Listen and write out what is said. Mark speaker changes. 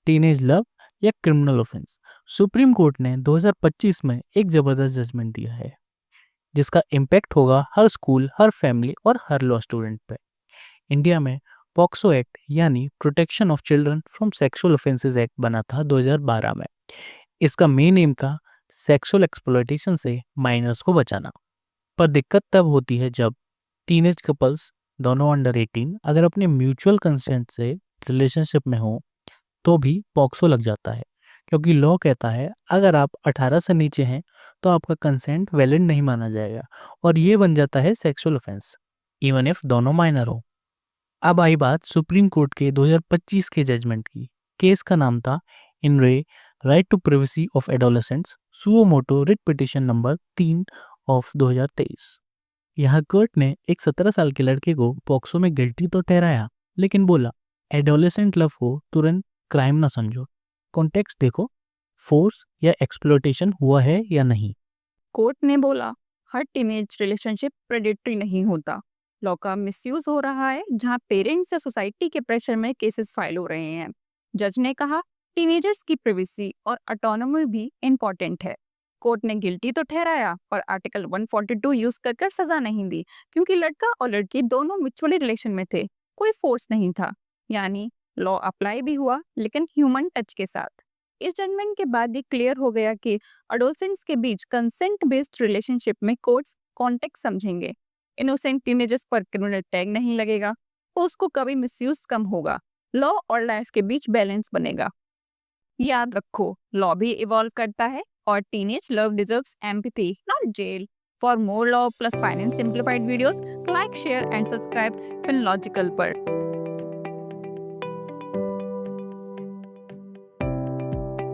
Speaker 1: Teenage love या criminal offence. Supreme court ने 2025 में एक जबरदस्त जजमेंट दिया है जिसका इम्पैक्ट होगा हर स्कूल, हर फैमिली और हर लॉ स्टूडेंट पे। इंडिया में पॉक्सो एक्ट यानी protection of children from sexual offences act बना था 2012 में। इसका मेन एम था सेक्सुअल एक्सप्लॉयटेशन से माइनर्स को बचाना। पर दिक्कत तब होती है जब टीनेज कपल्स दोनों अंडर 18 अगर अपने म्यूचुअल कंसेंट से रिलेशनशिप में हो तो भी पॉक्सो लग जाता है, क्योंकि लॉ कहता है अगर आप 18 से नीचे हैं तो आपका कंसेंट वैलिड नहीं माना जाएगा और ये बन जाता है सेक्सुअल ऑफेंस इवन इफ दोनों माइनर हो। अब आई बात सुप्रीम कोर्ट के 2025 के जजमेंट की। केस का नाम था in re right to privacy of adolescents suo motu writ petition number 3 of 2023। यहाँ कोर्ट ने एक 17 साल के लड़के को पॉक्सो में गिल्टी तो ठहराया, लेकिन बोला एडोलेसेंट लव को तुरंत क्राइम ना समझो। कॉन्टेक्स्ट देखो, फोर्स या एक्सप्लॉयटेशन हुआ है या नहीं।
Speaker 2: कोर्ट ने बोला हर टीनेज रिलेशनशिप प्रेडेटरी नहीं होता। लॉ का मिसयूज हो रहा है जहां पेरेंट्स या सोसाइटी के प्रेशर में केसेस फाइल हो रहे हैं। जज ने कहा टीनेजर्स की प्राइवेसी और ऑटोनॉमी भी इम्पोर्टेंट है। कोर्ट ने गिल्टी तो ठहराया और आर्टिकल 142 यूज कर सजा नहीं दी, क्योंकि लड़का और लड़की दोनों म्यूचुअली रिलेशन में थे, कोई फोर्स नहीं था। यानी लॉ अप्लाई भी हुआ लेकिन ह्यूमन टच के साथ। इस जजमेंट के बाद ये क्लियर हो गया कि अडोलसेंट्स के बीच कंसेंट बेस्ड रिलेशनशिप में कोर्ट्स कॉन्टेक्स्ट समझेंगे। इनोसेंट टीनेजर्स पर क्रिमिनल टैग नहीं लगेगा तो उसको कभी मिसयूज कम होगा। लॉ और लाइफ के बीच बैलेंस बनेगा। याद रखो, लॉ भी इवॉल्व करता है और teenage love deserves empathy not jail. For more law plus finance simplified videos, like share and subscribe Finlogical पर।